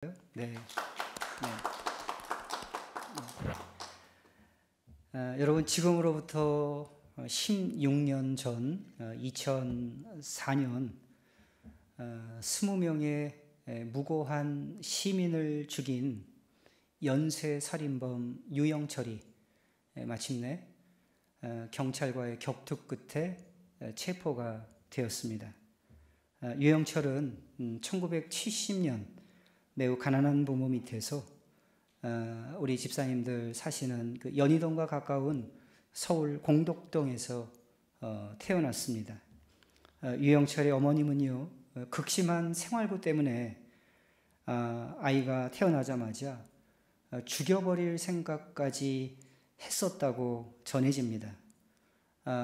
네. 네. 여러분 지금으로부터 16년 전 2004년 20명의 무고한 시민을 죽인 연쇄살인범 유영철이 마침내 경찰과의 격투 끝에 체포가 되었습니다. 유영철은 1970년 매우 가난한 부모 밑에서 우리 집사님들 사시는 그 연희동과 가까운 서울 공덕동에서 태어났습니다. 유영철의 어머님은요, 극심한 생활고 때문에 아이가 태어나자마자 죽여버릴 생각까지 했었다고 전해집니다.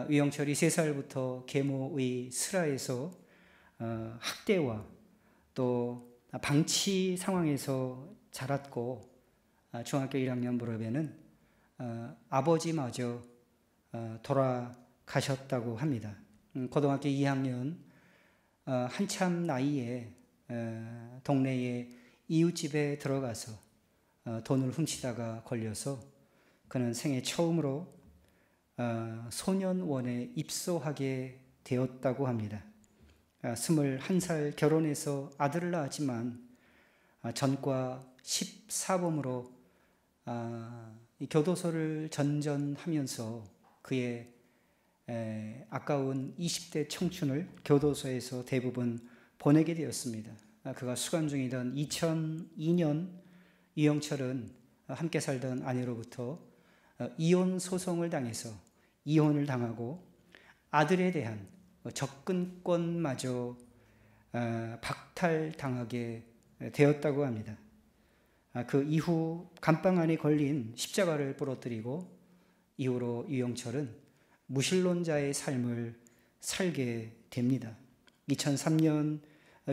유영철이 3살부터 계모의 슬하에서 학대와 또 방치 상황에서 자랐고, 중학교 1학년 무렵에는 아버지마저 돌아가셨다고 합니다. 고등학교 2학년 한참 나이에 동네의 이웃집에 들어가서 돈을 훔치다가 걸려서 그는 생애 처음으로 소년원에 입소하게 되었다고 합니다. 21살 결혼해서 아들을 낳았지만 전과 14범으로 교도소를 전전하면서 그의 아까운 20대 청춘을 교도소에서 대부분 보내게 되었습니다. 그가 수감 중이던 2002년 유영철은 함께 살던 아내로부터 이혼 소송을 당해서 이혼을 당하고 아들에 대한 접근권마저 박탈당하게 되었다고 합니다. 그 이후 감방 안에 걸린 십자가를 부러뜨리고 이후로 유영철은 무신론자의 삶을 살게 됩니다. 2003년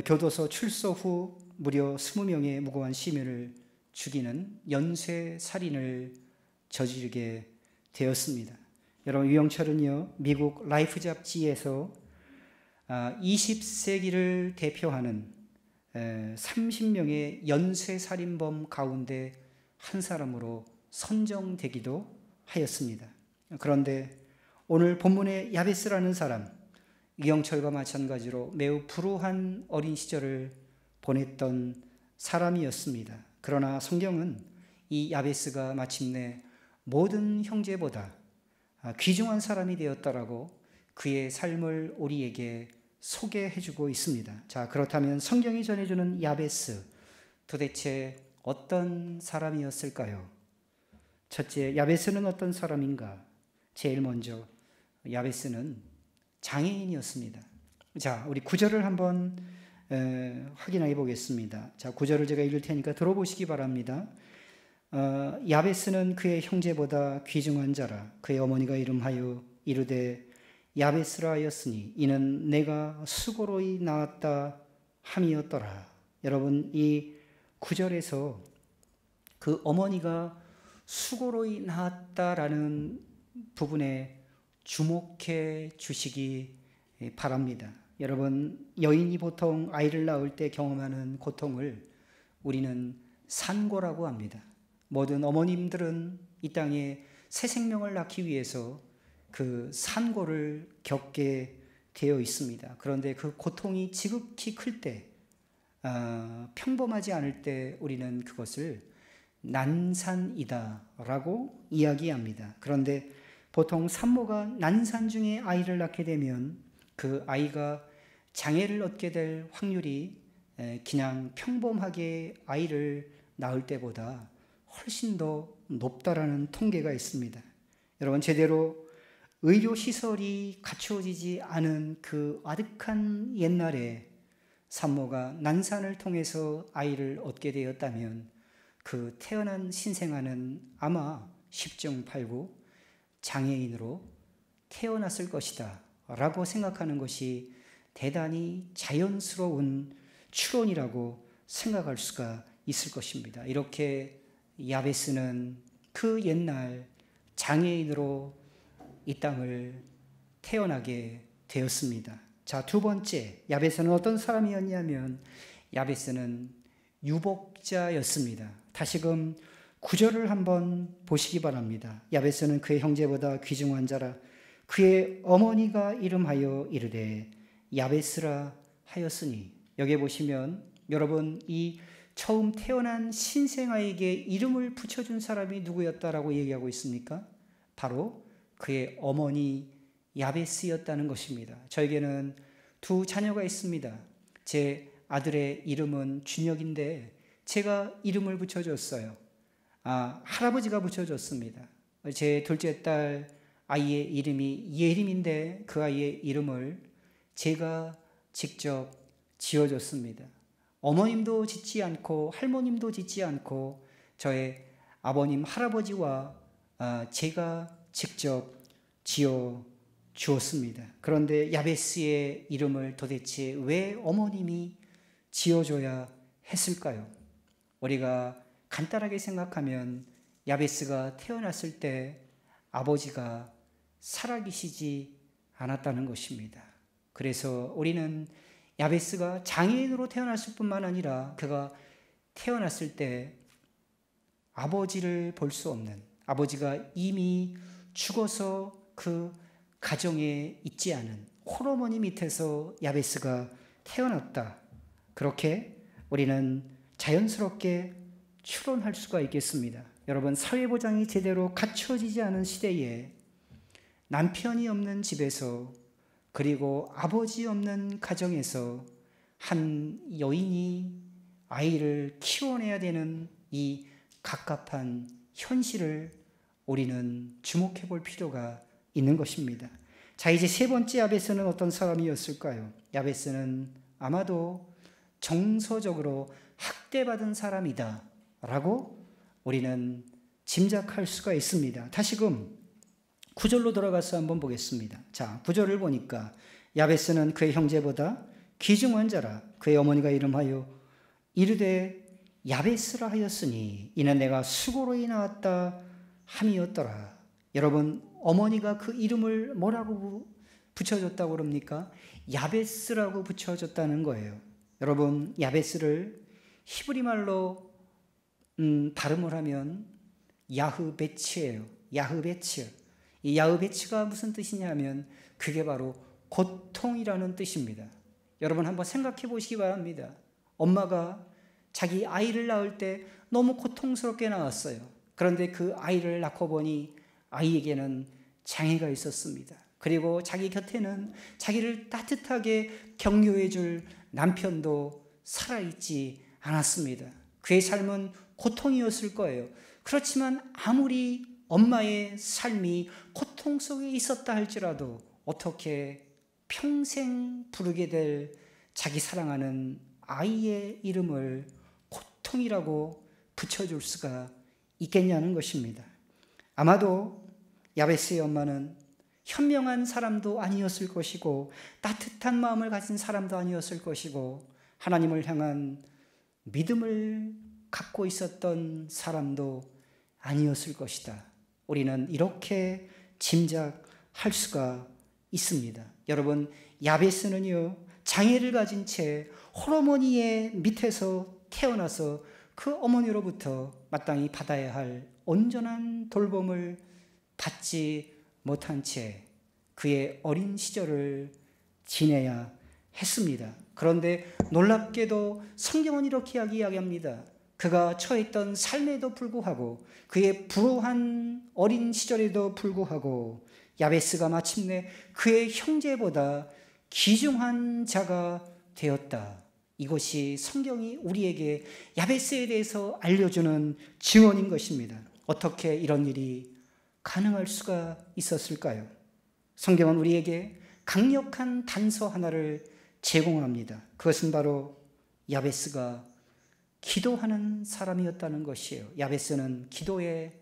교도소 출소 후 무려 20명의 무고한 시민을 죽이는 연쇄살인을 저지르게 되었습니다. 여러분, 유영철은요, 미국 라이프 잡지에서 20세기를 대표하는 30명의 연쇄살인범 가운데 한 사람으로 선정되기도 하였습니다. 그런데 오늘 본문의 야베스라는 사람, 유영철과 마찬가지로 매우 불우한 어린 시절을 보냈던 사람이었습니다. 그러나 성경은 이 야베스가 마침내 모든 형제보다 귀중한 사람이 되었다라고 그의 삶을 우리에게 소개해주고 있습니다. 자, 그렇다면 성경이 전해주는 야베스, 도대체 어떤 사람이었을까요? 첫째, 야베스는 어떤 사람인가? 제일 먼저 야베스는 장애인이었습니다. 자, 우리 9절을 한번 확인해 보겠습니다. 자, 9절을 제가 읽을 테니까 들어보시기 바랍니다. 야베스는 그의 형제보다 귀중한 자라. 그의 어머니가 이름하여 이르되 야베스라 하였으니 이는 내가 수고로이 낳았다 함이었더라. 여러분, 이 9절에서 그 어머니가 수고로이 낳았다라는 부분에 주목해 주시기 바랍니다. 여러분, 여인이 보통 아이를 낳을 때 경험하는 고통을 우리는 산고라고 합니다. 모든 어머님들은 이 땅에 새 생명을 낳기 위해서 그 산고를 겪게 되어 있습니다. 그런데 그 고통이 지극히 클 때, 평범하지 않을 때 우리는 그것을 난산이다 라고 이야기합니다. 그런데 보통 산모가 난산 중에 아이를 낳게 되면 그 아이가 장애를 얻게 될 확률이 그냥 평범하게 아이를 낳을 때보다 훨씬 더 높다라는 통계가 있습니다. 여러분, 제대로 의료시설이 갖추어지지 않은 그 아득한 옛날에 산모가 난산을 통해서 아이를 얻게 되었다면 그 태어난 신생아는 아마 10중 8구 장애인으로 태어났을 것이다 라고 생각하는 것이 대단히 자연스러운 추론이라고 생각할 수가 있을 것입니다. 이렇게 야베스는 그 옛날 장애인으로 이 땅을 태어나게 되었습니다. 자, 두 번째, 야베스는 어떤 사람이었냐면 야베스는 유복자였습니다. 다시금 9절을 한번 보시기 바랍니다. 야베스는 그의 형제보다 귀중한 자라. 그의 어머니가 이름하여 이르되 야베스라 하였으니. 여기 보시면 여러분, 이 처음 태어난 신생아에게 이름을 붙여준 사람이 누구였다라고 얘기하고 있습니까? 바로 그의 어머니 야베스였다는 것입니다. 저에게는 두 자녀가 있습니다. 제 아들의 이름은 준혁인데 제가 이름을 붙여줬어요. 할아버지가 붙여줬습니다. 제 둘째 딸 아이의 이름이 예림인데 그 아이의 이름을 제가 직접 지어줬습니다. 어머님도 짓지 않고 할머님도 짓지 않고 저의 아버님 할아버지와 제가 직접 지어 주었습니다. 그런데 야베스의 이름을 도대체 왜 어머님이 지어줘야 했을까요? 우리가 간단하게 생각하면 야베스가 태어났을 때 아버지가 살아계시지 않았다는 것입니다. 그래서 우리는 야베스가 장애인으로 태어났을 뿐만 아니라 그가 태어났을 때 아버지를 볼 수 없는, 아버지가 이미 죽어서 그 가정에 있지 않은 홀어머니 밑에서 야베스가 태어났다. 그렇게 우리는 자연스럽게 추론할 수가 있겠습니다. 여러분, 사회보장이 제대로 갖춰지지 않은 시대에 남편이 없는 집에서, 그리고 아버지 없는 가정에서 한 여인이 아이를 키워내야 되는 이 갑갑한 현실을 우리는 주목해 볼 필요가 있는 것입니다. 자, 이제 세 번째 야베스는 어떤 사람이었을까요? 야베스는 아마도 정서적으로 학대받은 사람이다 라고 우리는 짐작할 수가 있습니다. 다시금 9절로 돌아가서 한번 보겠습니다. 자, 9절을 보니까 야베스는 그의 형제보다 귀중한 자라. 그의 어머니가 이름하여 이르되 야베스라 하였으니 이는 내가 수고로이 낳았다 함이었더라. 여러분, 어머니가 그 이름을 뭐라고 붙여줬다고 그럽니까? 야베스라고 붙여줬다는 거예요. 여러분, 야베스를 히브리 말로 발음을 하면 야흐베츠예요. 야흐베츠. 이 야흐베츠가 무슨 뜻이냐면 그게 바로 고통이라는 뜻입니다. 여러분, 한번 생각해 보시기 바랍니다. 엄마가 자기 아이를 낳을 때 너무 고통스럽게 낳았어요. 그런데 그 아이를 낳고 보니 아이에게는 장애가 있었습니다. 그리고 자기 곁에는 자기를 따뜻하게 격려해 줄 남편도 살아있지 않았습니다. 그의 삶은 고통이었을 거예요. 그렇지만 아무리 엄마의 삶이 고통 속에 있었다 할지라도 어떻게 평생 부르게 될 자기 사랑하는 아이의 이름을 고통이라고 붙여줄 수가 있겠냐는 것입니다. 아마도 야베스의 엄마는 현명한 사람도 아니었을 것이고 따뜻한 마음을 가진 사람도 아니었을 것이고 하나님을 향한 믿음을 갖고 있었던 사람도 아니었을 것이다. 우리는 이렇게 짐작할 수가 있습니다. 여러분, 야베스는요, 장애를 가진 채 홀어머니의 밑에서 태어나서 그 어머니로부터 마땅히 받아야 할 온전한 돌봄을 받지 못한 채 그의 어린 시절을 지내야 했습니다. 그런데 놀랍게도 성경은 이렇게 이야기합니다. 그가 처했던 삶에도 불구하고 그의 불우한 어린 시절에도 불구하고 야베스가 마침내 그의 형제보다 귀중한 자가 되었다. 이것이 성경이 우리에게 야베스에 대해서 알려주는 증언인 것입니다. 어떻게 이런 일이 가능할 수가 있었을까요? 성경은 우리에게 강력한 단서 하나를 제공합니다. 그것은 바로 야베스가 기도하는 사람이었다는 것이에요. 야베스는 기도의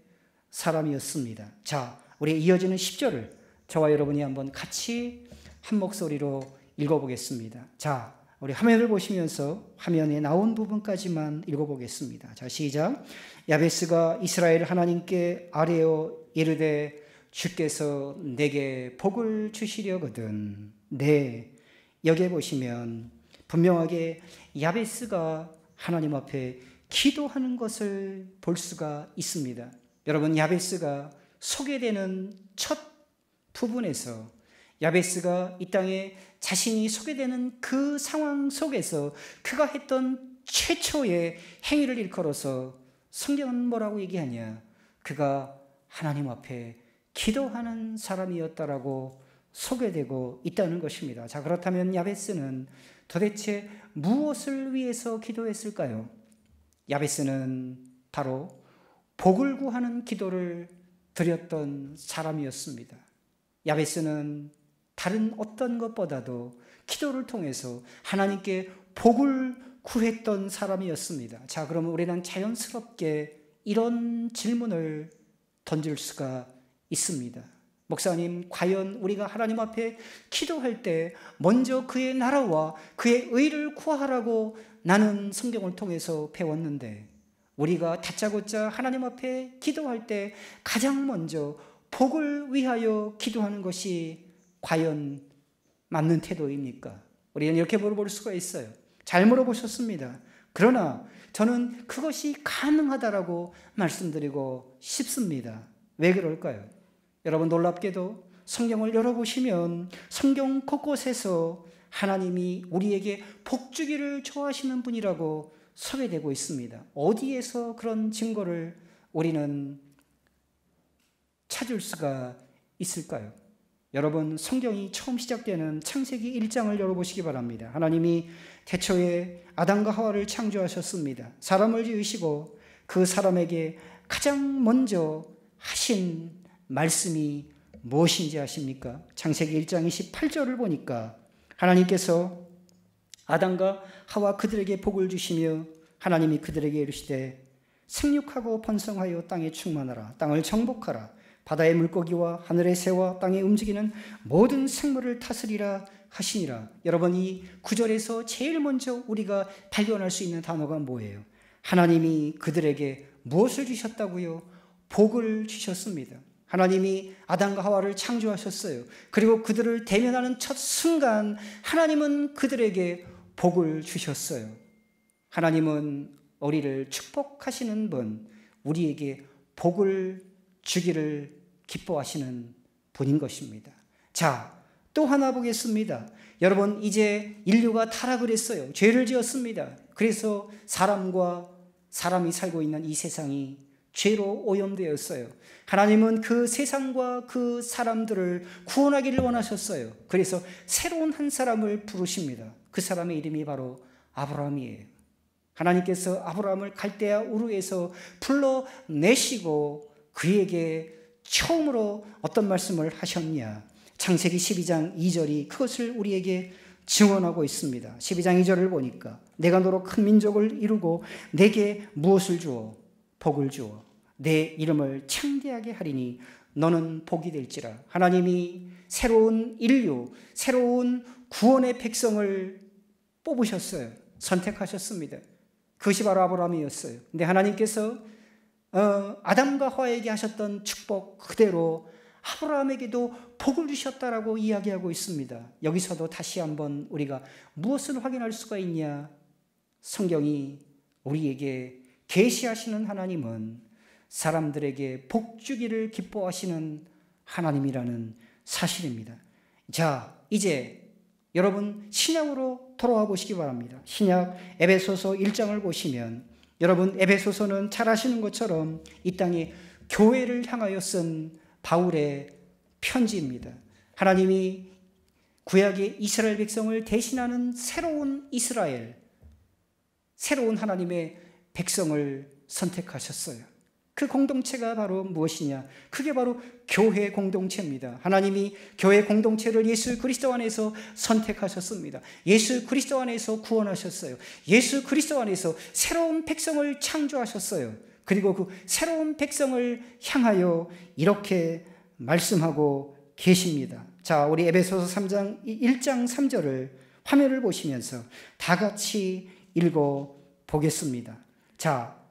사람이었습니다. 자, 우리 이어지는 10절을 저와 여러분이 한번 같이 한 목소리로 읽어보겠습니다. 자, 우리 화면을 보시면서 화면에 나온 부분까지만 읽어보겠습니다. 자, 시작. 야베스가 이스라엘 하나님께 아뢰어 이르되 주께서 내게 복을 주시려거든. 네, 여기에 보시면 분명하게 야베스가 하나님 앞에 기도하는 것을 볼 수가 있습니다. 여러분, 야베스가 소개되는 첫 부분에서 야베스가 이 땅에 자신이 소개되는 그 상황 속에서 그가 했던 최초의 행위를 일컬어서 성경은 뭐라고 얘기하냐? 그가 하나님 앞에 기도하는 사람이었다라고 소개되고 있다는 것입니다. 자, 그렇다면 야베스는 도대체 무엇을 위해서 기도했을까요? 야베스는 바로 복을 구하는 기도를 드렸던 사람이었습니다. 야베스는 다른 어떤 것보다도 기도를 통해서 하나님께 복을 구했던 사람이었습니다. 자, 그러면 우리는 자연스럽게 이런 질문을 던질 수가 있습니다. 목사님, 과연 우리가 하나님 앞에 기도할 때 먼저 그의 나라와 그의 의를 구하라고 나는 성경을 통해서 배웠는데, 우리가 다짜고짜 하나님 앞에 기도할 때 가장 먼저 복을 위하여 기도하는 것이 과연 맞는 태도입니까? 우리는 이렇게 물어볼 수가 있어요. 잘 물어보셨습니다. 그러나 저는 그것이 가능하다라고 말씀드리고 싶습니다. 왜 그럴까요? 여러분, 놀랍게도 성경을 열어보시면 성경 곳곳에서 하나님이 우리에게 복 주기를 좋아하시는 분이라고 소개되고 있습니다. 어디에서 그런 증거를 우리는 찾을 수가 있을까요? 여러분, 성경이 처음 시작되는 창세기 1장을 열어보시기 바랍니다. 하나님이 태초에 아담과 하와를 창조하셨습니다. 사람을 지으시고 그 사람에게 가장 먼저 하신 말씀이 무엇인지 아십니까? 창세기 1장 28절을 보니까 하나님께서 아담과 하와 그들에게 복을 주시며 하나님이 그들에게 이르시되 생육하고 번성하여 땅에 충만하라. 땅을 정복하라. 바다의 물고기와 하늘의 새와 땅에 움직이는 모든 생물을 다스리라 하시니라. 여러분, 이 구절에서 제일 먼저 우리가 발견할 수 있는 단어가 뭐예요? 하나님이 그들에게 무엇을 주셨다고요? 복을 주셨습니다. 하나님이 아담과 하와를 창조하셨어요. 그리고 그들을 대면하는 첫 순간 하나님은 그들에게 복을 주셨어요. 하나님은 우리를 축복하시는 분, 우리에게 복을 주기를 기뻐하시는 분인 것입니다. 자, 또 하나 보겠습니다. 여러분, 이제 인류가 타락을 했어요. 죄를 지었습니다. 그래서 사람과 사람이 살고 있는 이 세상이 죄로 오염되었어요. 하나님은 그 세상과 그 사람들을 구원하기를 원하셨어요. 그래서 새로운 한 사람을 부르십니다. 그 사람의 이름이 바로 아브라함이에요. 하나님께서 아브라함을 갈대아 우르에서 불러내시고 그에게 처음으로 어떤 말씀을 하셨냐? 창세기 12장 2절이 그것을 우리에게 증언하고 있습니다. 12장 2절을 보니까 내가 너로 큰 민족을 이루고 내게 무엇을 주어? 복을 주어 내 이름을 창대하게 하리니 너는 복이 될지라. 하나님이 새로운 인류, 새로운 구원의 백성을 뽑으셨어요. 선택하셨습니다. 그것이 바로 아브라함이었어요. 근데 하나님께서 아담과 하와에게 하셨던 축복 그대로 아브라함에게도 복을 주셨다라고 이야기하고 있습니다. 여기서도 다시 한번 우리가 무엇을 확인할 수가 있냐? 성경이 우리에게 계시하시는 하나님은 사람들에게 복 주기를 기뻐하시는 하나님이라는 사실입니다. 자, 이제 여러분 신약으로 돌아와 보시기 바랍니다. 신약 에베소서 1장을 보시면 여러분, 에베소서는 잘 아시는 것처럼 이 땅에 교회를 향하여 쓴 바울의 편지입니다. 하나님이 구약의 이스라엘 백성을 대신하는 새로운 이스라엘, 새로운 하나님의 백성을 선택하셨어요. 그 공동체가 바로 무엇이냐? 그게 바로 교회 공동체입니다. 하나님이 교회 공동체를 예수 그리스도 안에서 선택하셨습니다. 예수 그리스도 안에서 구원하셨어요. 예수 그리스도 안에서 새로운 백성을 창조하셨어요. 그리고 그 새로운 백성을 향하여 이렇게 말씀하고 계십니다. 자, 우리 에베소서 3장 1장 3절을 화면을 보시면서 다 같이 읽어 보겠습니다. 자,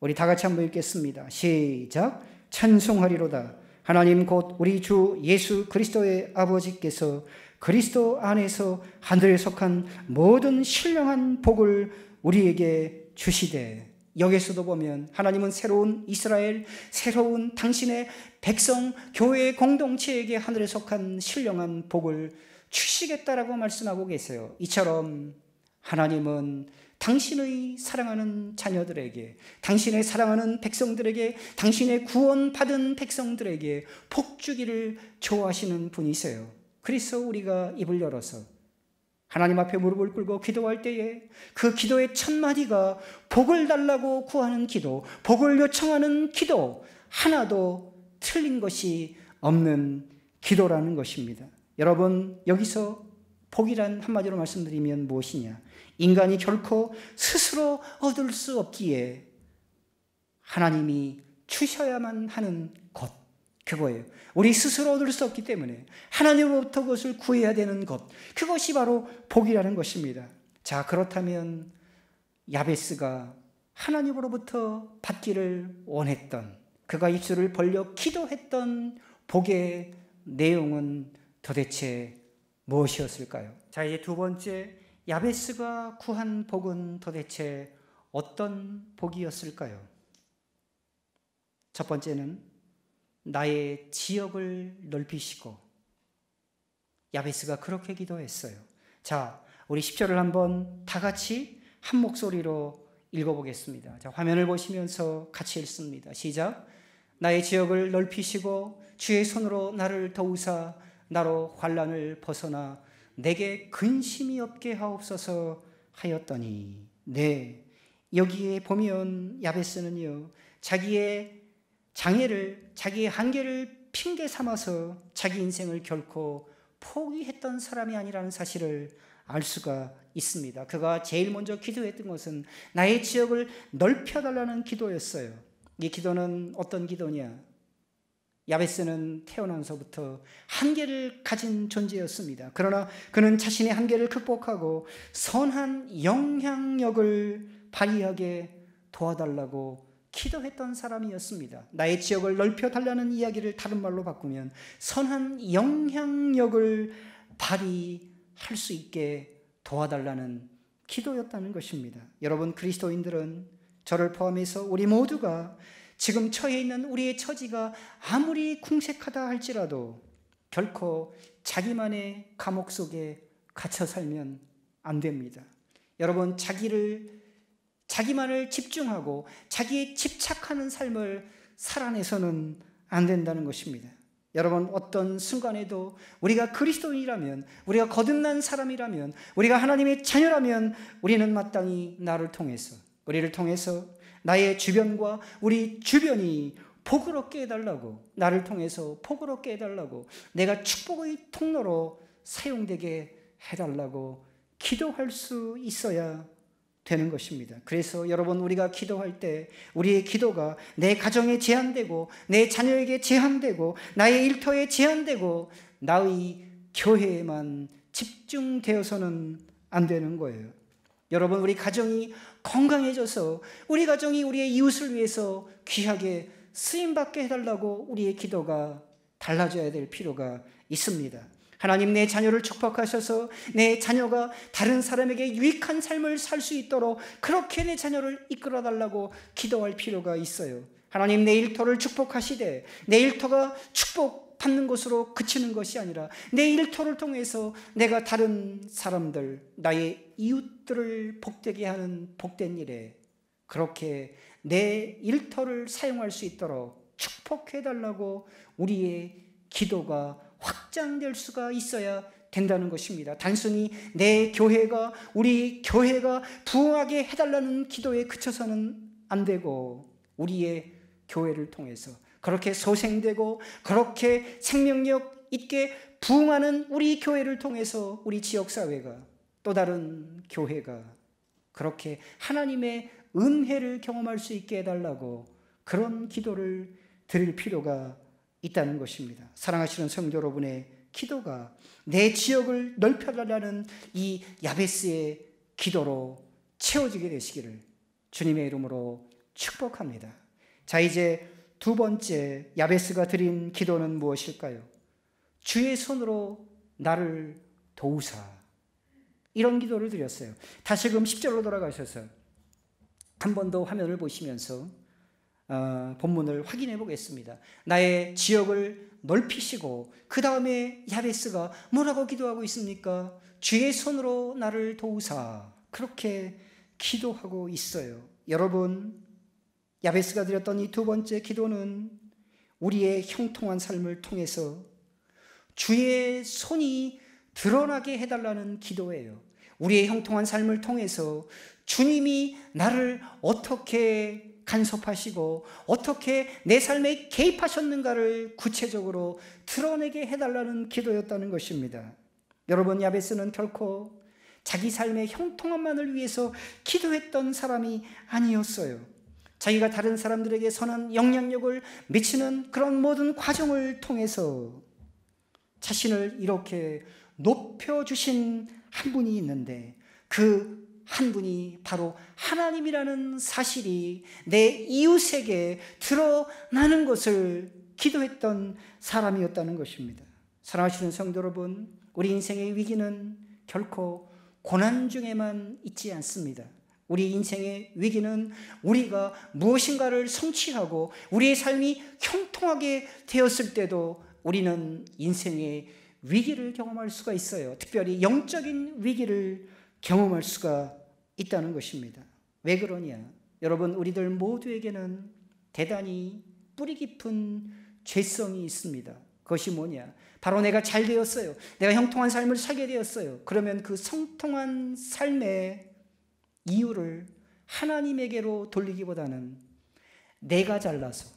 우리 다 같이 한번 읽겠습니다. 시작. 찬송하리로다. 하나님 곧 우리 주 예수 그리스도의 아버지께서 그리스도 안에서 하늘에 속한 모든 신령한 복을 우리에게 주시되, 여기서도 보면 하나님은 새로운 이스라엘, 새로운 당신의 백성, 교회 공동체에게 하늘에 속한 신령한 복을 주시겠다라고 말씀하고 계세요. 이처럼 하나님은 당신의 사랑하는 자녀들에게, 당신의 사랑하는 백성들에게, 당신의 구원받은 백성들에게 복 주기를 좋아하시는 분이세요. 그래서 우리가 입을 열어서 하나님 앞에 무릎을 꿇고 기도할 때에 그 기도의 첫 마디가 복을 달라고 구하는 기도, 복을 요청하는 기도, 하나도 틀린 것이 없는 기도라는 것입니다. 여러분, 여기서 복이란 한마디로 말씀드리면 무엇이냐? 인간이 결코 스스로 얻을 수 없기에 하나님이 주셔야만 하는 것, 그거예요. 우리 스스로 얻을 수 없기 때문에 하나님으로부터 그것을 구해야 되는 것, 그것이 바로 복이라는 것입니다. 자, 그렇다면 야베스가 하나님으로부터 받기를 원했던, 그가 입술을 벌려 기도했던 복의 내용은 도대체 무엇이었을까요? 자, 이제 두 번째, 야베스가 구한 복은 도대체 어떤 복이었을까요? 첫 번째는 나의 지역을 넓히시고, 야베스가 그렇게 기도했어요. 자, 우리 10절을 한번 다 같이 한 목소리로 읽어보겠습니다. 자, 화면을 보시면서 같이 읽습니다. 시작. 나의 지역을 넓히시고 주의 손으로 나를 도우사 나로 환난을 벗어나 내게 근심이 없게 하옵소서 하였더니, 네, 여기에 보면 야베스는요, 자기의 장애를, 자기의 한계를 핑계 삼아서 자기 인생을 결코 포기했던 사람이 아니라는 사실을 알 수가 있습니다. 그가 제일 먼저 기도했던 것은 나의 지역을 넓혀달라는 기도였어요. 이 기도는 어떤 기도냐? 야베스는 태어나서부터 한계를 가진 존재였습니다. 그러나 그는 자신의 한계를 극복하고 선한 영향력을 발휘하게 도와달라고 기도했던 사람이었습니다. 나의 지역을 넓혀달라는 이야기를 다른 말로 바꾸면 선한 영향력을 발휘할 수 있게 도와달라는 기도였다는 것입니다. 여러분, 그리스도인들은, 저를 포함해서 우리 모두가 지금 처해 있는 우리의 처지가 아무리 궁색하다 할지라도 결코 자기만의 감옥 속에 갇혀 살면 안 됩니다. 여러분, 자기만을 집중하고 자기에 집착하는 삶을 살아내서는 안 된다는 것입니다. 여러분, 어떤 순간에도 우리가 그리스도인이라면, 우리가 거듭난 사람이라면, 우리가 하나님의 자녀라면 우리는 마땅히 우리를 통해서 나의 주변과 우리 주변이 복을 얻게 해달라고, 나를 통해서 복을 얻게 해달라고, 내가 축복의 통로로 사용되게 해달라고 기도할 수 있어야 되는 것입니다. 그래서 여러분, 우리가 기도할 때 우리의 기도가 내 가정에 제한되고, 내 자녀에게 제한되고, 나의 일터에 제한되고, 나의 교회에만 집중되어서는 안 되는 거예요. 여러분, 우리 가정이 건강해져서 우리 가정이 우리의 이웃을 위해서 귀하게 쓰임받게 해달라고 우리의 기도가 달라져야 될 필요가 있습니다. 하나님, 내 자녀를 축복하셔서 내 자녀가 다른 사람에게 유익한 삶을 살 수 있도록 그렇게 내 자녀를 이끌어달라고 기도할 필요가 있어요. 하나님, 내 일터를 축복하시되 내 일터가 축복받는 것으로 그치는 것이 아니라 내 일터를 통해서 내가 다른 사람들, 나의 이웃들을 복되게 하는 복된 일에 그렇게 내 일터를 사용할 수 있도록 축복해달라고 우리의 기도가 확장될 수가 있어야 된다는 것입니다. 단순히 내 교회가, 우리 교회가 부흥하게 해달라는 기도에 그쳐서는 안 되고, 우리의 교회를 통해서 그렇게 소생되고 그렇게 생명력 있게 부흥하는 우리 교회를 통해서 우리 지역사회가, 또 다른 교회가 그렇게 하나님의 은혜를 경험할 수 있게 해달라고 그런 기도를 드릴 필요가 있다는 것입니다. 사랑하시는 성도 여러분의 기도가 내 지역을 넓혀달라는 이 야베스의 기도로 채워지게 되시기를 주님의 이름으로 축복합니다. 자, 이제 두 번째 야베스가 드린 기도는 무엇일까요? 주의 손으로 나를 도우사. 이런 기도를 드렸어요. 다시금 10절로 돌아가셔서 한 번 더 화면을 보시면서 본문을 확인해 보겠습니다. 나의 지역을 넓히시고, 그 다음에 야베스가 뭐라고 기도하고 있습니까? 주의 손으로 나를 도우사. 그렇게 기도하고 있어요. 여러분, 야베스가 드렸던 이 두 번째 기도는 우리의 형통한 삶을 통해서 주의 손이 드러나게 해달라는 기도예요. 우리의 형통한 삶을 통해서 주님이 나를 어떻게 간섭하시고 어떻게 내 삶에 개입하셨는가를 구체적으로 드러내게 해달라는 기도였다는 것입니다. 여러분, 야베스는 결코 자기 삶의 형통함만을 위해서 기도했던 사람이 아니었어요. 자기가 다른 사람들에게 선한 영향력을 미치는 그런 모든 과정을 통해서 자신을 이렇게 높여주신 한 분이 있는데, 그 한 분이 바로 하나님이라는 사실이 내 이웃에게 드러나는 것을 기도했던 사람이었다는 것입니다. 사랑하시는 성도 여러분, 우리 인생의 위기는 결코 고난 중에만 있지 않습니다. 우리 인생의 위기는 우리가 무엇인가를 성취하고 우리의 삶이 형통하게 되었을 때도 우리는 인생의 위기를 경험할 수가 있어요. 특별히 영적인 위기를 경험할 수가 있다는 것입니다. 왜 그러냐? 여러분, 우리들 모두에게는 대단히 뿌리 깊은 죄성이 있습니다. 그것이 뭐냐? 바로 내가 잘 되었어요. 내가 형통한 삶을 살게 되었어요. 그러면 그 성통한 삶의 이유를 하나님에게로 돌리기보다는 내가 잘나서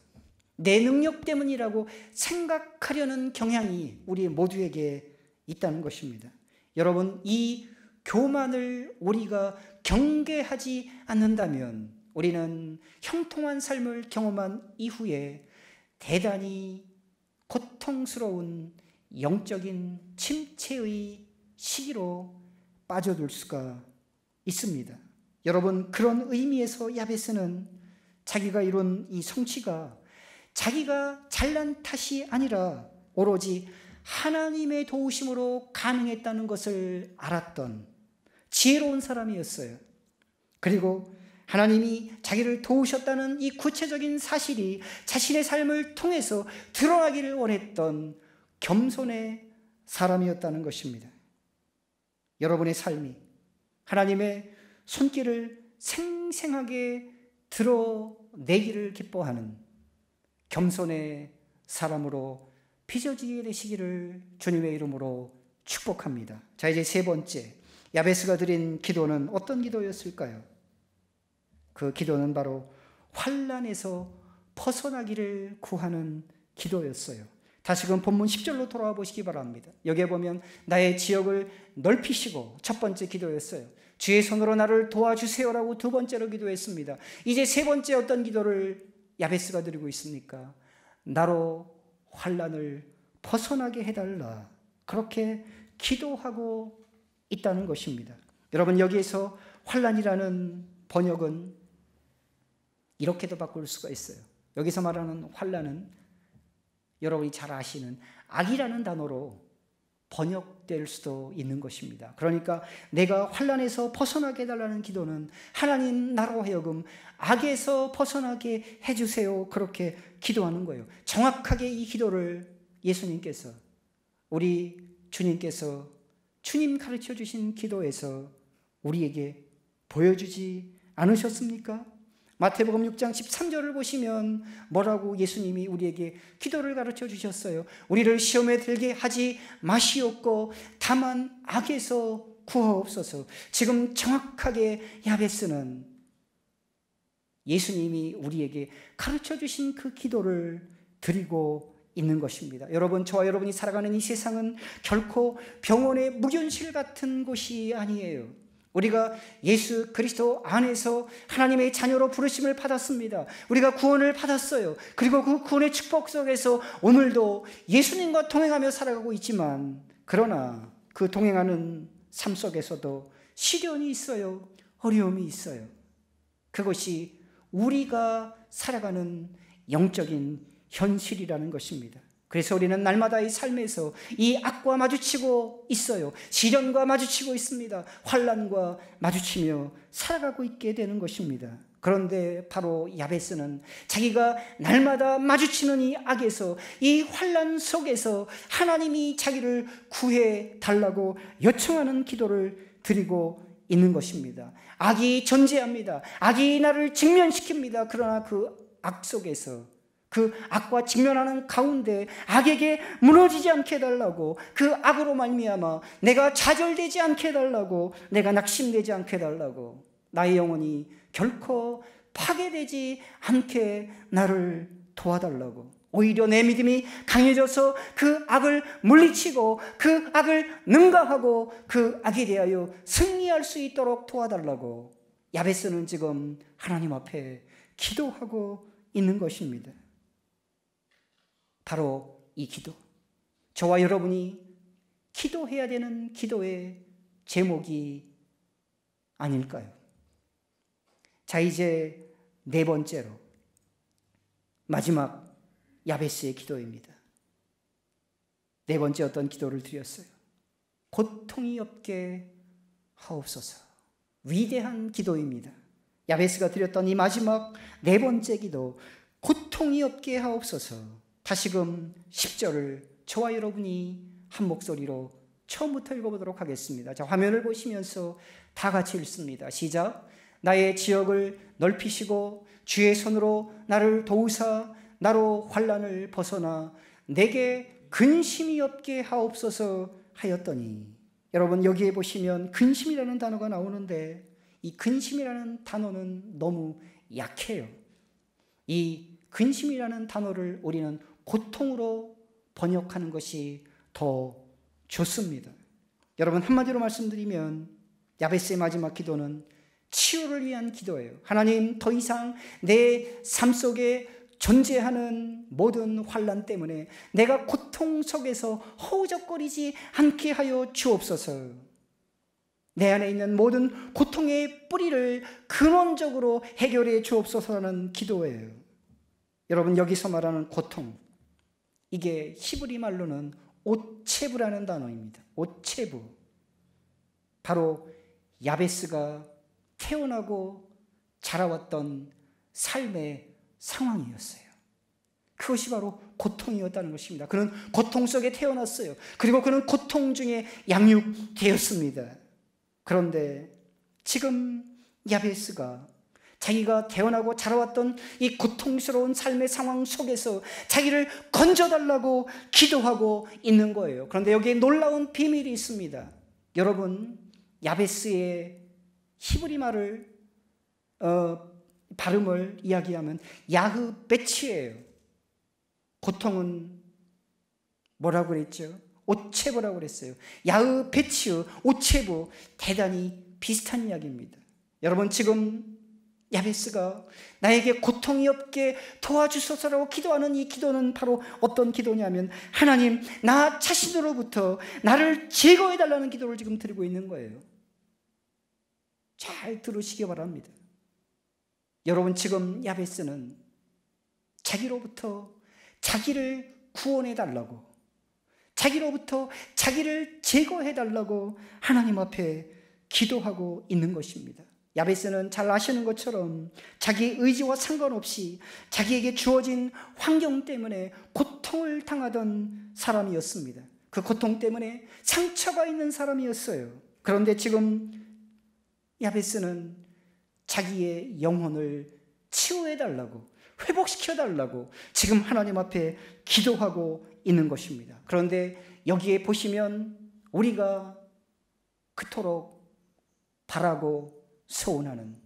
내 능력 때문이라고 생각하려는 경향이 우리 모두에게 있다는 것입니다. 여러분, 이 교만을 우리가 경계하지 않는다면 우리는 형통한 삶을 경험한 이후에 대단히 고통스러운 영적인 침체의 시기로 빠져들 수가 있습니다. 여러분, 그런 의미에서 야베스는 자기가 이룬 이 성취가 자기가 잘난 탓이 아니라 오로지 하나님의 도우심으로 가능했다는 것을 알았던 지혜로운 사람이었어요. 그리고 하나님이 자기를 도우셨다는 이 구체적인 사실이 자신의 삶을 통해서 드러나기를 원했던 겸손의 사람이었다는 것입니다. 여러분의 삶이 하나님의 손길을 생생하게 드러내기를 기뻐하는 겸손의 사람으로 빚어지게 되시기를 주님의 이름으로 축복합니다. 자, 이제 세 번째, 야베스가 드린 기도는 어떤 기도였을까요? 그 기도는 바로 환난에서 벗어나기를 구하는 기도였어요. 다시금 본문 10절로 돌아와 보시기 바랍니다. 여기에 보면 나의 지역을 넓히시고, 첫 번째 기도였어요. 주의 손으로 나를 도와주세요라고 두 번째로 기도했습니다. 이제 세 번째 어떤 기도를 야베스가 드리고 있습니까? 나로 환난을 벗어나게 해달라. 그렇게 기도하고 있다는 것입니다. 여러분, 여기에서 환난이라는 번역은 이렇게도 바꿀 수가 있어요. 여기서 말하는 환난은 여러분이 잘 아시는 악이라는 단어로 번역될 수도 있는 것입니다. 그러니까 내가 환난에서 벗어나게 해달라는 기도는 하나님 나로 하여금 악에서 벗어나게 해주세요. 그렇게 기도하는 거예요. 정확하게 이 기도를 예수님께서, 우리 주님께서 주님 가르쳐 주신 기도에서 우리에게 보여주지 않으셨습니까? 마태복음 6장 13절을 보시면 뭐라고 예수님이 우리에게 기도를 가르쳐 주셨어요? 우리를 시험에 들게 하지 마시옵고 다만 악에서 구하옵소서. 지금 정확하게 야베스는 예수님이 우리에게 가르쳐 주신 그 기도를 드리고 있는 것입니다. 여러분, 저와 여러분이 살아가는 이 세상은 결코 병원의 묵연실 같은 곳이 아니에요. 우리가 예수 그리스도 안에서 하나님의 자녀로 부르심을 받았습니다. 우리가 구원을 받았어요. 그리고 그 구원의 축복 속에서 오늘도 예수님과 동행하며 살아가고 있지만, 그러나 그 동행하는 삶 속에서도 시련이 있어요. 어려움이 있어요. 그것이 우리가 살아가는 영적인 현실이라는 것입니다. 그래서 우리는 날마다의 삶에서 이 악과 마주치고 있어요. 시련과 마주치고 있습니다. 환난과 마주치며 살아가고 있게 되는 것입니다. 그런데 바로 야베스는 자기가 날마다 마주치는 이 악에서, 이 환난 속에서 하나님이 자기를 구해 달라고 요청하는 기도를 드리고 있는 것입니다. 악이 존재합니다. 악이 나를 직면시킵니다. 그러나 그 악 속에서, 그 악과 직면하는 가운데 악에게 무너지지 않게 해달라고, 그 악으로 말미암아 내가 좌절되지 않게 해달라고, 내가 낙심되지 않게 해달라고, 나의 영혼이 결코 파괴되지 않게 나를 도와달라고, 오히려 내 믿음이 강해져서 그 악을 물리치고 그 악을 능가하고 그 악에 대하여 승리할 수 있도록 도와달라고 야베스는 지금 하나님 앞에 기도하고 있는 것입니다. 바로 이 기도, 저와 여러분이 기도해야 되는 기도의 제목이 아닐까요? 자, 이제 네 번째로 마지막 야베스의 기도입니다. 네 번째 어떤 기도를 드렸어요? 고통이 없게 하옵소서. 위대한 기도입니다. 야베스가 드렸던 이 마지막 네 번째 기도, 고통이 없게 하옵소서. 다시금 10절을 저와 여러분이 한 목소리로 처음부터 읽어보도록 하겠습니다. 자, 화면을 보시면서 다 같이 읽습니다. 시작. 나의 지역을 넓히시고 주의 손으로 나를 도우사 나로 환난을 벗어나 내게 근심이 없게 하옵소서 하였더니, 여러분 여기에 보시면 근심이라는 단어가 나오는데 이 근심이라는 단어는 너무 약해요. 이 근심이라는 단어를 우리는 고통으로 번역하는 것이 더 좋습니다. 여러분 한마디로 말씀드리면 야베스의 마지막 기도는 치유를 위한 기도예요. 하나님, 더 이상 내 삶 속에 존재하는 모든 환난 때문에 내가 고통 속에서 허우적거리지 않게 하여 주옵소서. 내 안에 있는 모든 고통의 뿌리를 근원적으로 해결해 주옵소서라는 기도예요. 여러분 여기서 말하는 고통, 이게 히브리 말로는 오체부라는 단어입니다. 오체부. 바로 야베스가 태어나고 자라왔던 삶의 상황이었어요. 그것이 바로 고통이었다는 것입니다. 그는 고통 속에 태어났어요. 그리고 그는 고통 중에 양육되었습니다. 그런데 지금 야베스가 자기가 태어나고 자라왔던 이 고통스러운 삶의 상황 속에서 자기를 건져달라고 기도하고 있는 거예요. 그런데 여기에 놀라운 비밀이 있습니다. 여러분, 야베스의 히브리 말을 발음을 이야기하면 야흐베치예요. 고통은 뭐라고 그랬죠? 오체부라고 그랬어요. 야흐베치, 오체부, 대단히 비슷한 이야기입니다. 여러분 지금 야베스가 나에게 고통이 없게 도와주소서라고 기도하는 이 기도는 바로 어떤 기도냐면, 하나님, 나 자신으로부터 나를 제거해달라는 기도를 지금 드리고 있는 거예요. 잘 들으시기 바랍니다. 여러분 지금 야베스는 자기로부터 자기를 구원해달라고, 자기로부터 자기를 제거해달라고 하나님 앞에 기도하고 있는 것입니다. 야베스는 잘 아시는 것처럼 자기 의지와 상관없이 자기에게 주어진 환경 때문에 고통을 당하던 사람이었습니다. 그 고통 때문에 상처가 있는 사람이었어요. 그런데 지금 야베스는 자기의 영혼을 치유해달라고, 회복시켜달라고 지금 하나님 앞에 기도하고 있는 것입니다. 그런데 여기에 보시면 우리가 그토록 바라고 소원하는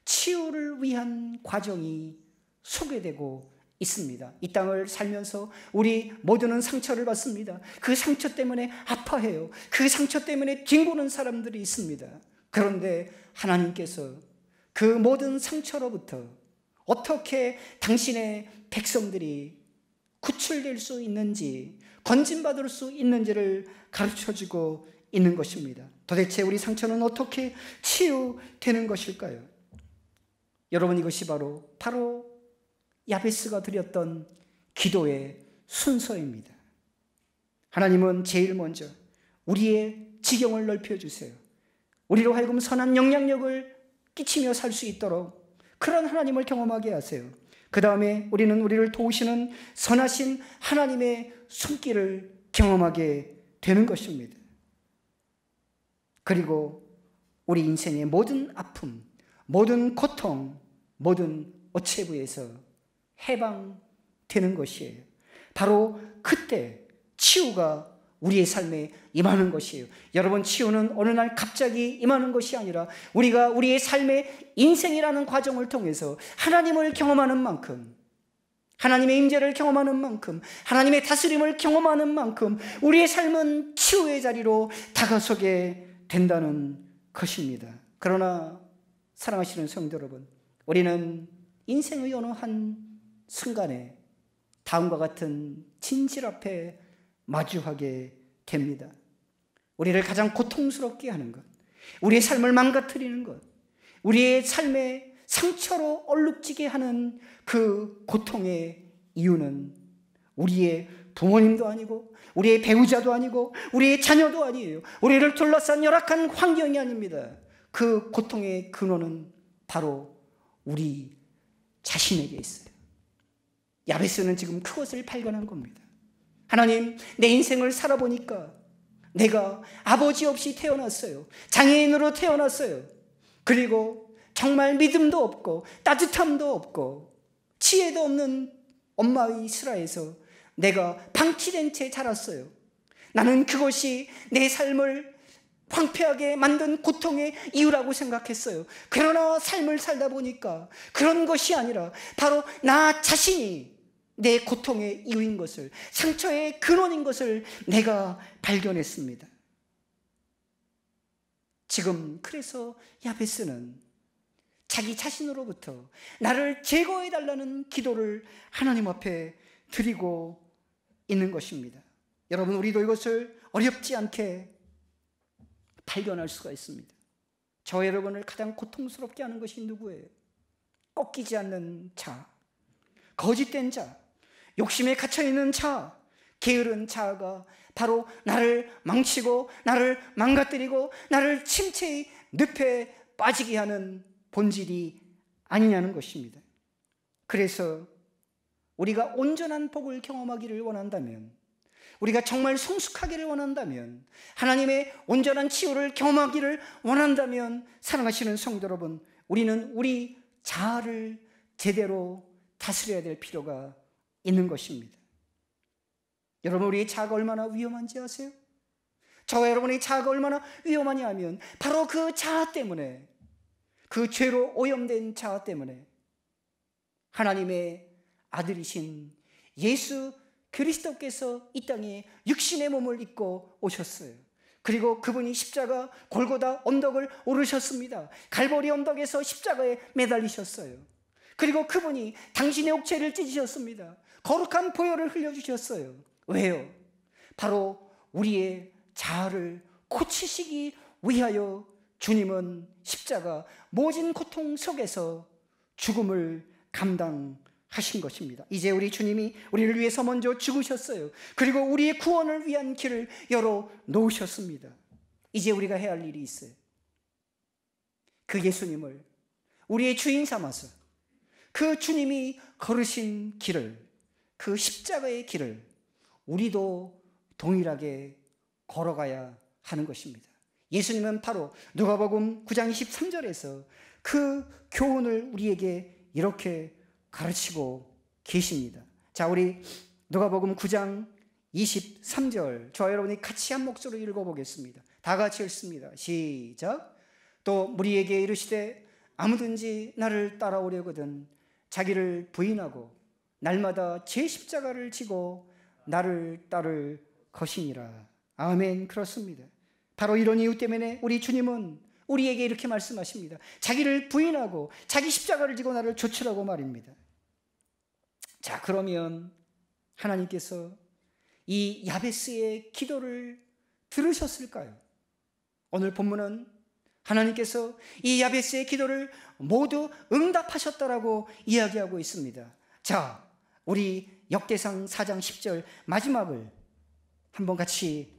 치유를 위한 과정이 소개되고 있습니다. 이 땅을 살면서 우리 모두는 상처를 받습니다. 그 상처 때문에 아파해요. 그 상처 때문에 뒹구는 사람들이 있습니다. 그런데 하나님께서 그 모든 상처로부터 어떻게 당신의 백성들이 구출될 수 있는지, 건진받을 수 있는지를 가르쳐주고 있는 것입니다. 도대체 우리 상처는 어떻게 치유되는 것일까요? 여러분 이것이 바로 야베스가 드렸던 기도의 순서입니다. 하나님은 제일 먼저 우리의 지경을 넓혀주세요. 우리로 하여금 선한 영향력을 끼치며 살 수 있도록 그런 하나님을 경험하게 하세요. 그 다음에 우리는 우리를 도우시는 선하신 하나님의 손길을 경험하게 되는 것입니다. 그리고 우리 인생의 모든 아픔, 모든 고통, 모든 어체부에서 해방되는 것이에요. 바로 그때 치유가 우리의 삶에 임하는 것이에요. 여러분, 치유는 어느 날 갑자기 임하는 것이 아니라 우리가 우리의 삶의 인생이라는 과정을 통해서 하나님을 경험하는 만큼, 하나님의 임재를 경험하는 만큼, 하나님의 다스림을 경험하는 만큼 우리의 삶은 치유의 자리로 다가서게 된다는 것입니다. 그러나 사랑하시는 성도 여러분, 우리는 인생의 어느 한 순간에 다음과 같은 진실 앞에 마주하게 됩니다. 우리를 가장 고통스럽게 하는 것, 우리의 삶을 망가뜨리는 것, 우리의 삶에 상처로 얼룩지게 하는 그 고통의 이유는 우리의 부모님도 아니고 우리의 배우자도 아니고 우리의 자녀도 아니에요. 우리를 둘러싼 열악한 환경이 아닙니다. 그 고통의 근원은 바로 우리 자신에게 있어요. 야베스는 지금 그것을 발견한 겁니다. 하나님, 내 인생을 살아보니까 내가 아버지 없이 태어났어요. 장애인으로 태어났어요. 그리고 정말 믿음도 없고 따뜻함도 없고 지혜도 없는 엄마의 슬하에서 내가 방치된 채 자랐어요. 나는 그것이 내 삶을 황폐하게 만든 고통의 이유라고 생각했어요. 그러나 삶을 살다 보니까 그런 것이 아니라 바로 나 자신이 내 고통의 이유인 것을, 상처의 근원인 것을 내가 발견했습니다. 지금 그래서 야베스는 자기 자신으로부터 나를 제거해달라는 기도를 하나님 앞에 드리고 있는 것입니다. 여러분, 우리도 이것을 어렵지 않게 발견할 수가 있습니다. 저 여러분을 가장 고통스럽게 하는 것이 누구예요? 꺾이지 않는 자, 거짓된 자, 욕심에 갇혀있는 자, 게으른 자아가 바로 나를 망치고 나를 망가뜨리고 나를 침체의 늪에 빠지게 하는 본질이 아니냐는 것입니다. 그래서 우리가 온전한 복을 경험하기를 원한다면, 우리가 정말 성숙하기를 원한다면, 하나님의 온전한 치유를 경험하기를 원한다면, 사랑하시는 성도 여러분, 우리는 우리 자아를 제대로 다스려야 될 필요가 있는 것입니다. 여러분, 우리의 자아가 얼마나 위험한지 아세요? 저와 여러분의 자아가 얼마나 위험하냐 하면 바로 그 자아 때문에, 그 죄로 오염된 자아 때문에 하나님의 아들이신 예수 그리스도께서 이 땅에 육신의 몸을 입고 오셨어요. 그리고 그분이 십자가 골고다 언덕을 오르셨습니다. 갈보리 언덕에서 십자가에 매달리셨어요. 그리고 그분이 당신의 옥체를 찢으셨습니다. 거룩한 보혈을 흘려주셨어요. 왜요? 바로 우리의 자아를 고치시기 위하여 주님은 십자가 모진 고통 속에서 죽음을 감당하신 것입니다. 이제 우리 주님이 우리를 위해서 먼저 죽으셨어요. 그리고 우리의 구원을 위한 길을 열어 놓으셨습니다. 이제 우리가 해야 할 일이 있어요. 그 예수님을 우리의 주인 삼아서 그 주님이 걸으신 길을, 그 십자가의 길을 우리도 동일하게 걸어가야 하는 것입니다. 예수님은 바로 누가복음 9장 23절에서 그 교훈을 우리에게 이렇게 가르치고 계십니다. 자, 우리 누가복음 9장 23절, 저와 여러분이 같이 한 목소리로 읽어보겠습니다. 다 같이 읽습니다. 시작. 또 무리에게 이르시되 아무든지 나를 따라오려거든 자기를 부인하고 날마다 제 십자가를 지고 나를 따를 것이니라. 아멘. 그렇습니다. 바로 이런 이유 때문에 우리 주님은 우리에게 이렇게 말씀하십니다. 자기를 부인하고 자기 십자가를 지고 나를 좇으라고 말입니다. 자, 그러면 하나님께서 이 야베스의 기도를 들으셨을까요? 오늘 본문은 하나님께서 이 야베스의 기도를 모두 응답하셨다라고 이야기하고 있습니다. 자, 우리 역대상 4장 10절 마지막을 한번 같이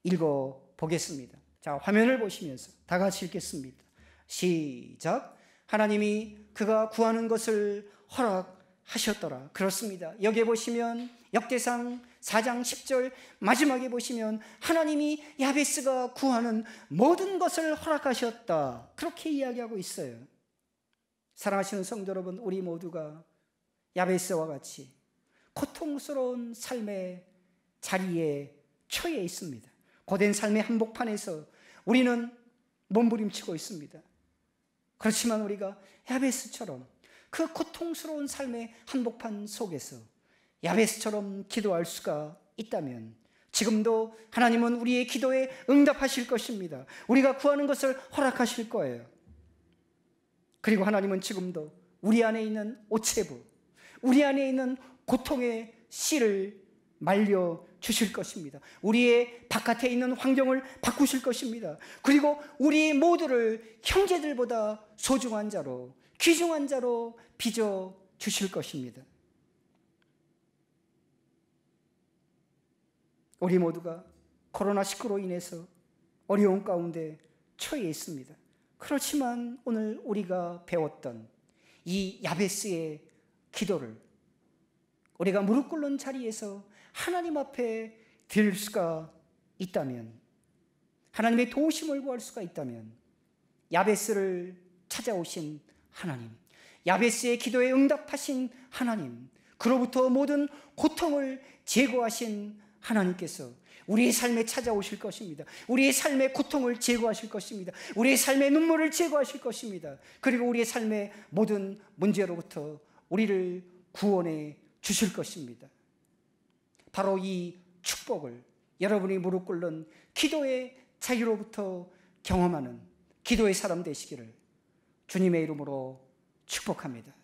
읽어보겠습니다. 자, 화면을 보시면서 다 같이 읽겠습니다. 시작. 하나님이 그가 구하는 것을 허락하셨더라. 그렇습니다. 여기에 보시면 역대상 4장 10절 마지막에 보시면 하나님이 야베스가 구하는 모든 것을 허락하셨다. 그렇게 이야기하고 있어요. 사랑하시는 성도 여러분, 우리 모두가 야베스와 같이 고통스러운 삶의 자리에 처해 있습니다. 고된 삶의 한복판에서 우리는 몸부림치고 있습니다. 그렇지만 우리가 야베스처럼 그 고통스러운 삶의 한복판 속에서 야베스처럼 기도할 수가 있다면 지금도 하나님은 우리의 기도에 응답하실 것입니다. 우리가 구하는 것을 허락하실 거예요. 그리고 하나님은 지금도 우리 안에 있는 오체부, 우리 안에 있는 고통의 씨를 말려 주실 것입니다. 우리의 바깥에 있는 환경을 바꾸실 것입니다. 그리고 우리 모두를 형제들보다 소중한 자로, 귀중한 자로 빚어 주실 것입니다. 우리 모두가 코로나19로 인해서 어려운 가운데 처해 있습니다. 그렇지만 오늘 우리가 배웠던 이 야베스의 기도를 우리가 무릎 꿇는 자리에서 하나님 앞에 드릴 수가 있다면, 하나님의 도우심을 구할 수가 있다면, 야베스를 찾아오신 하나님, 야베스의 기도에 응답하신 하나님, 그로부터 모든 고통을 제거하신 하나님께서 우리의 삶에 찾아오실 것입니다. 우리의 삶의 고통을 제거하실 것입니다. 우리의 삶의 눈물을 제거하실 것입니다. 그리고 우리의 삶의 모든 문제로부터 우리를 구원해 주실 것입니다. 바로 이 축복을 여러분이 무릎 꿇는 기도의 자유로부터 경험하는 기도의 사람 되시기를 주님의 이름으로 축복합니다.